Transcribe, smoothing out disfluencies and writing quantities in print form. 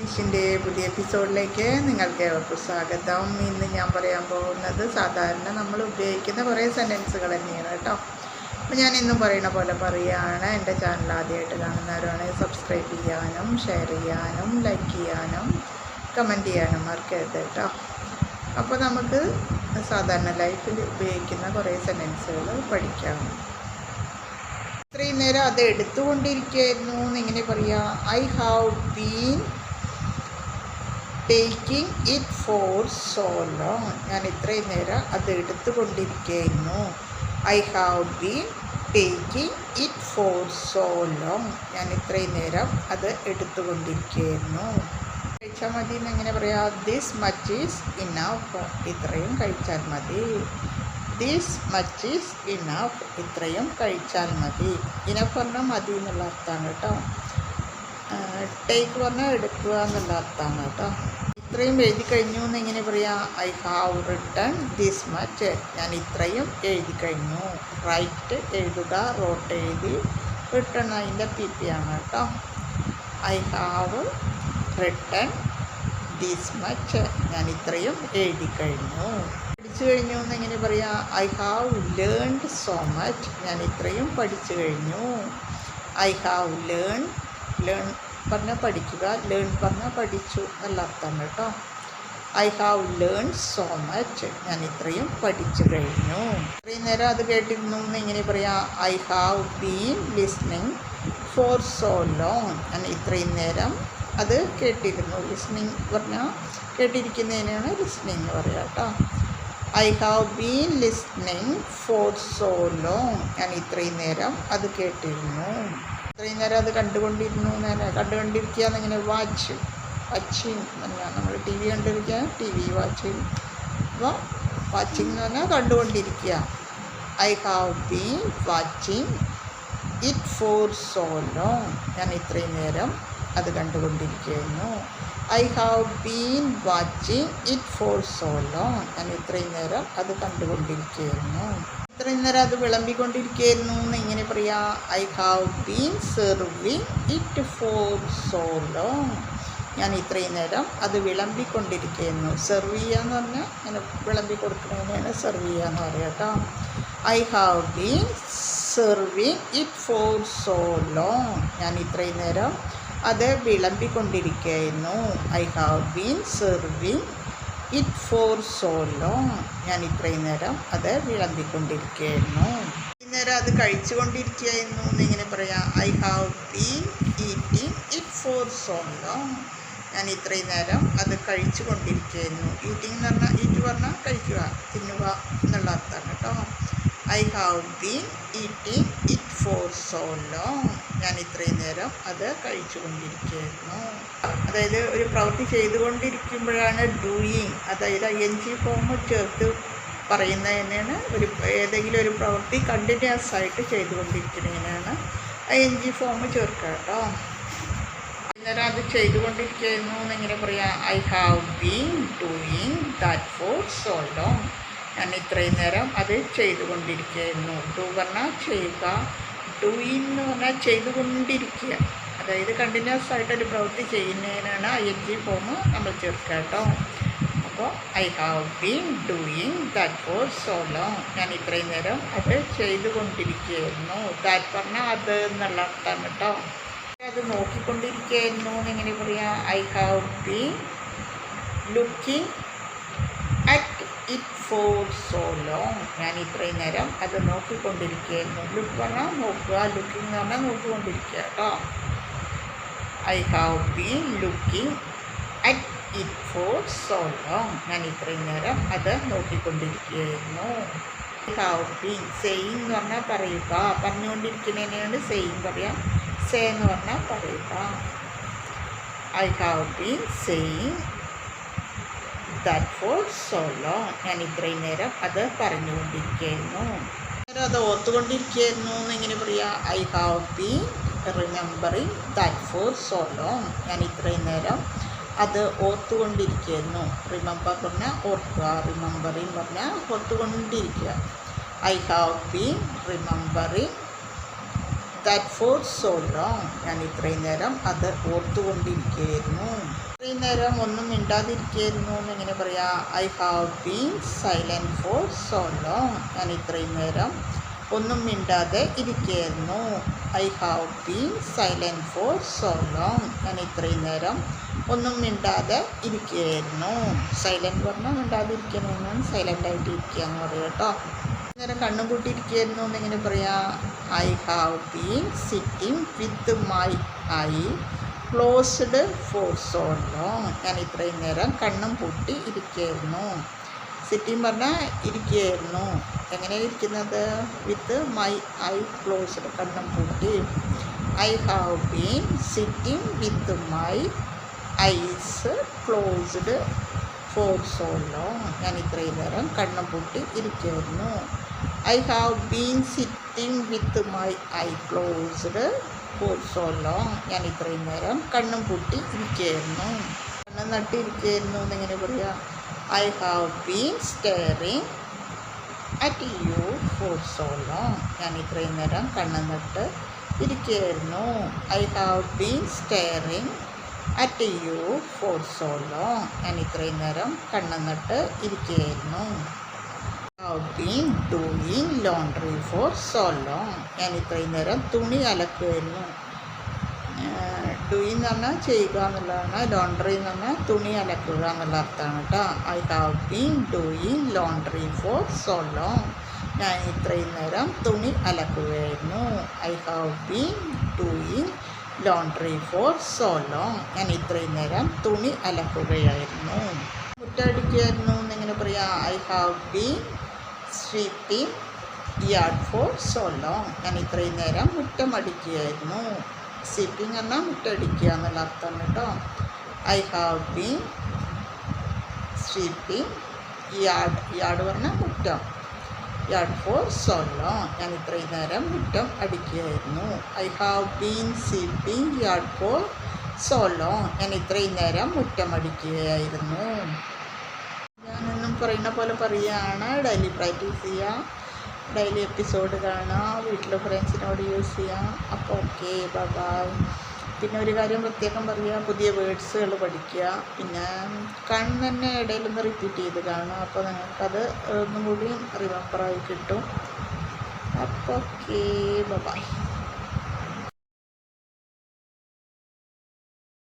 ഫിഷിൻ്റെ പുതിയ എപ്പിസോഡിലേക്ക് നിങ്ങൾക്ക് ഏവർക്കും സ്വാഗതം. ഇന്ന് ഞാൻ പറയാൻ പോകുന്നത് സാധാരണ നമ്മൾ ഉപയോഗിക്കുന്ന കുറേ സെൻറ്റൻസുകൾ തന്നെയാണ് കേട്ടോ. അപ്പോൾ ഞാൻ ഇന്നും പറയുന്ന പോലെ പറയുകയാണ്. എൻ്റെ ചാനൽ ആദ്യമായിട്ട് കാണുന്നവരാണെങ്കിൽ സബ്സ്ക്രൈബ് ചെയ്യാനും ഷെയർ ചെയ്യാനും ലൈക്ക് ചെയ്യാനും കമൻറ്റ് ചെയ്യാനും മറക്കരുത് കേട്ടോ. അപ്പോൾ നമുക്ക് സാധാരണ ലൈഫിൽ ഉപയോഗിക്കുന്ന കുറേ സെൻറ്റൻസുകൾ പഠിക്കാം. ഇത്രയും നേരം അത് എടുത്തുകൊണ്ടിരിക്കുകയായിരുന്നു എന്നിങ്ങനെ പറയാം. I have been taking it for so long. ഞാൻ ഇത്രയും നേരം അത് എടുത്തുകൊണ്ടിരിക്കുകയായിരുന്നു. I have been taking it for so long. ഞാൻ ഇത്രയും നേരം അത് എടുത്തുകൊണ്ടിരിക്കുകയായിരുന്നു. കഴിച്ചാൽ മതി എന്നെങ്ങനെ പറയാം? This much is enough. ഇത്രയും കഴിച്ചാൽ മതി. This much is enough. ഇത്രയും കഴിച്ചാൽ മതി. ഇനഫ് പറഞ്ഞാൽ മതി എന്നുള്ള അർത്ഥമാണ് കേട്ടോ. ടേക്ക് പറഞ്ഞാൽ എടുക്കുക എന്നുള്ള അർത്ഥമാണ് കേട്ടോ. ഇത്രയും എഴുതി കഴിഞ്ഞു എന്ന് എങ്ങനെ പറയാം? I have written this much. ഞാൻ ഇത്രയും എഴുതി കഴിഞ്ഞു. റൈറ്റ് എഴുതുക, റോട്ട് എഴുതി, റിട്ടൺ അതിൻ്റെ PP ആണ് കേട്ടോ. I have written this much. ഞാൻ ഇത്രയും എഴുതി കഴിഞ്ഞു. പഠിച്ചു കഴിഞ്ഞു എന്നെങ്ങനെ പറയാം? I have learned so much. ഞാൻ ഇത്രയും പഠിച്ചു കഴിഞ്ഞു. ഐ ഹാവ് ലേൺ പറഞ്ഞാൽ പഠിക്കുക, ലേൺ പറഞ്ഞാൽ പഠിച്ചു എന്നുള്ള അർത്ഥമാണ് കേട്ടോ. I have learn so much. ഞാൻ ഇത്രയും പഠിച്ചു കഴിഞ്ഞു. ഇത്രയും നേരം അത് കേട്ടിരുന്നു എന്ന് എങ്ങനെ പറയാം? I have been listening for so long. ഞാൻ ഇത്രയും നേരം അത് കേട്ടിരുന്നു. ലിസ്ണിങ് പറഞ്ഞാൽ കേട്ടിരിക്കുന്നതിനാണ് ലിസ്ണിങ് എന്ന് പറയുക കേട്ടോ. I have been listening for so long. ഞാൻ ഇത്രയും നേരം അത് കേട്ടിരുന്നു. ഇത്രയും നേരം അത് കണ്ടുകൊണ്ടിരുന്നു. കണ്ടുകൊണ്ടിരിക്കുക എന്നിങ്ങനെ വാച്ചിങ് പറഞ്ഞാൽ നമ്മൾ TV കണ്ടിരിക്കുക, TV വാച്ചിങ്. അപ്പോൾ വാച്ചിങ് എന്ന് പറഞ്ഞാൽ കണ്ടുകൊണ്ടിരിക്കുക. I have been watching it for so long. ഞാൻ ഇത്രയും നേരം അത് കണ്ടുകൊണ്ടിരിക്കുന്നു. I have been watching it for so long. ഞാൻ ഇത്രയും നേരം അത് കണ്ടുകൊണ്ടിരിക്കുന്നു. ഇത്രയും നേരം അത് വിളമ്പിക്കൊണ്ടിരിക്കുകയായിരുന്നു എന്ന് ഇങ്ങനെ പറയാം? I have been serving it for so long. ഞാൻ ഇത്രയും നേരം അത് വിളമ്പിക്കൊണ്ടിരിക്കുകയായിരുന്നു. സെർവ് ചെയ്യുക എന്ന് പറഞ്ഞാൽ അങ്ങനെ വിളമ്പി കൊടുക്കുന്നതിനാണ് സെർവ് ചെയ്യുക എന്ന് പറയുക കേട്ടോ. I have been serving it for so long. ഞാൻ ഇത്രയും നേരം അത് വിളമ്പിക്കൊണ്ടിരിക്കുകയായിരുന്നു. I have been serving it for so long. ഞാൻ ഇത്രയും നേരം അത് വിളമ്പിക്കൊണ്ടിരിക്കുകയായിരുന്നു. ഇന്നേരം അത് കഴിച്ചുകൊണ്ടിരിക്കുകയായിരുന്നു എന്നിങ്ങനെ പറയാം? I have been eating it for so long. ഞാൻ ഇത്രയും നേരം അത് കഴിച്ചുകൊണ്ടിരിക്കുകയായിരുന്നു. ഈറ്റിംഗ് എന്ന് പറഞ്ഞാൽ ഈറ്റ് പറഞ്ഞാൽ കഴിക്കുക, തിന്നുക എന്നുള്ള അർത്ഥമാണ് കേട്ടോ. I have been eating it for so long. ഞാൻ ഇത്രയും നേരം അത് കഴിച്ചുകൊണ്ടിരിക്കുകയായിരുന്നു. അതായത് ഒരു പ്രവൃത്തി ചെയ്തുകൊണ്ടിരിക്കുമ്പോഴാണ് ഡൂയിങ്, അതായത് ING ഫോം ചേർത്ത് പറയുന്നത് തന്നെയാണ്. ഏതെങ്കിലും ഒരു പ്രവൃത്തി കണ്ടിന്യൂസ് ആയിട്ട് ചെയ്തുകൊണ്ടിരിക്കുന്നതിനാണ് ING ഫോം ചേർക്കുക കേട്ടോ. അന്നേരം അത് ചെയ്തുകൊണ്ടിരിക്കുകയായിരുന്നു എന്നെങ്ങനെ പറയാം? I have been doing that for so long. ഞാൻ ഇത്രയും നേരം അത് ചെയ്തുകൊണ്ടിരിക്കുകയായിരുന്നു. ഡു പറഞ്ഞാൽ ചെയ്യുക, ഡൂയിങ് എന്ന് പറഞ്ഞാൽ ചെയ്തുകൊണ്ടിരിക്കുക. അതായത് കണ്ടിന്യൂസ് ആയിട്ടൊരു പ്രവൃത്തി ചെയ്യുന്നതിനാണ് ING ഫോം നമ്മൾ ചേർക്കുക കേട്ടോ. അപ്പോൾ I have been doing that for so long. ഞാൻ ഇത്രയും നേരം അത് ചെയ്തുകൊണ്ടിരിക്കുകയായിരുന്നു. ദാറ്റ് പറഞ്ഞാൽ അത് എന്നുള്ള അർത്ഥമാണ് കേട്ടോ. അത് നോക്കിക്കൊണ്ടിരിക്കുകയായിരുന്നു എന്നെങ്ങനെ പറയാം? I have been looking at it for so long. ഞാൻ ഇത്രയും നേരം അത് നോക്കിക്കൊണ്ടിരിക്കുകയായിരുന്നു. ലുക്ക് പറഞ്ഞാൽ നോക്കുക, ലുക്കിംഗ് എന്ന് പറഞ്ഞാൽ നോക്കിക്കൊണ്ടിരിക്കുക കേട്ടോ. I have been looking at it for so long. ഞാൻ ഇത്രയും നേരം അത് നോക്കിക്കൊണ്ടിരിക്കുകയായിരുന്നു. ഐ ഹാവ് ബീൻ സെയിങ് എന്ന് പറഞ്ഞാൽ പറയുക, പറഞ്ഞുകൊണ്ടിരിക്കുന്നതിനാണ് സെയിങ് പറയാം. സേ എന്ന് പറഞ്ഞാൽ പറയുക. I have been saying that for so long. ഞാൻ ഇത്രയും നേരം അത് പറഞ്ഞുകൊണ്ടിരിക്കുകയായിരുന്നു. അത് ഓർത്തുകൊണ്ടിരിക്കുകയായിരുന്നു എന്നിങ്ങനെ പറയാം? I have been remembering that for so long. ഞാൻ ഇത്രയും നേരം അത് ഓർത്തുകൊണ്ടിരിക്കുകയായിരുന്നു. റിമെമ്പർ പറഞ്ഞാൽ ഓർക്കുക, റിമെമ്പറിങ് പറഞ്ഞാൽ ഓർത്തുകൊണ്ടിരിക്കുക. I have been remembering that for so long. ഞാൻ ഇത്രയും നേരം അത് ഓർത്തുകൊണ്ടിരിക്കുകയായിരുന്നു. ഇത്രയും നേരം ഒന്നും മിണ്ടാതിരിക്കുകയായിരുന്നു എന്നെങ്ങനെ പറയാം? I have been silent for so long. ഞാൻ ഇത്രയും നേരം ഒന്നും മിണ്ടാതെ ഇരിക്കുകയായിരുന്നു. I have been silent for so long. ഞാൻ ഇത്രയും നേരം ഒന്നും മിണ്ടാതെ ഇരിക്കുകയായിരുന്നു. സൈലൻറ്റ് പറഞ്ഞാൽ മിണ്ടാതിരിക്കണമെന്നാണ്, സൈലൻ്റായിട്ട് ഇരിക്കുക എന്ന് പറയും കേട്ടോ. നേരം കണ്ണും കൂട്ടിയിരിക്കുകയായിരുന്നു എന്നെങ്ങനെ പറയാം? I have been sitting with my eye closed for so long. ഞാൻ ഇത്രയും നേരം കണ്ണും പൂട്ടി ഇരിക്കുകയായിരുന്നു. സിറ്റിംഗ് പറഞ്ഞാൽ ഇരിക്കുകയായിരുന്നു. എങ്ങനെയാണ് ഇരിക്കുന്നത്? വിത്ത് മൈ ഐ ക്ലോസ്ഡ്, കണ്ണും പൂട്ടി. I have been sitting with my eyes closed for so long. ഞാൻ ഇത്രയും നേരം കണ്ണും പൂട്ടി ഇരിക്കുകയായിരുന്നു. I have been sitting with my eye closed for so long. ഞാൻ ഇത്രയും നേരം കണ്ണും പൂട്ടി ഇരിക്കുകയായിരുന്നു. കണ്ണും നട്ടിരിക്കുകയായിരുന്നു എന്നെങ്ങനെ പറയാം? I have been staring at you for so long. ഞാൻ ഇത്രയും നേരം കണ്ണും നട്ട് ഇരിക്കുകയായിരുന്നു. I have been staring at you for so long. ഞാൻ ഇത്രയും നേരം കണ്ണും നട്ട് ഇരിക്കുകയായിരുന്നു. Have been doing laundry for so long. ഞാൻ ഇത്രയും നേരം തുണി അലക്കുമായിരുന്നു. ഡൂയിങ് എന്ന് പറഞ്ഞാൽ ചെയ്യുക എന്നുള്ളതാണ്. ലോണ്ട്രി എന്ന് പറഞ്ഞാൽ തുണി അലക്കുക എന്നുള്ള അർത്ഥമാണ് കേട്ടോ. I have been doing laundry for so long. ഞാൻ ഇത്രയും നേരം തുണി അലക്കുകയായിരുന്നു. I have been doing laundry for so long. ഞാൻ ഇത്രയും നേരം തുണി അലക്കുകയായിരുന്നു. മുറ്റടിക്കുകയായിരുന്നു എന്നെങ്ങനെ പറയാം? I have been sweeping yard for so long. ഞാൻ ഇത്രയും നേരം മുറ്റം അടിക്കുകയായിരുന്നു. സ്വീപ്പിംഗ് എന്നാൽ മുറ്റടിക്കുക എന്നുള്ള അർത്ഥമാണ് കേട്ടോ. I have been sweeping yard പറഞ്ഞാൽ മുറ്റം, യാർഡ് ഫോർ സോ ലോങ്. ഞാൻ ഇത്രയും നേരം മുറ്റം അടിക്കുകയായിരുന്നു. I have been sweeping yard for so long. ഞാൻ ഇത്രയും നേരം മുറ്റം അടിക്കുകയായിരുന്നു. ഞാനെന്നും പറയുന്ന പോലെ പറയുകയാണ്. ഡെയിലി പ്രാക്ടീസ് ചെയ്യുക, ഡെയിലി എപ്പിസോഡ് കാണുക, വീട്ടിലെ ഫ്രണ്ട്സിനോട് യൂസ് ചെയ്യുക. അപ്പോൾ ഓക്കെ, ബൈ. പിന്നെ ഒരു കാര്യം പ്രത്യേകം പറയുക, പുതിയ വേർഡ്സുകൾ പഠിക്കുക. പിന്നെ കണ്ണ് തന്നെ ഇടയിലൊന്ന് റിപ്പീറ്റ് ചെയ്ത് കാണുക. അപ്പോൾ നിങ്ങൾക്കത് ഒന്നും കൂടി റിമെമ്പറായി കിട്ടും. അപ്പോൾ ഓക്കെ, ബൈ.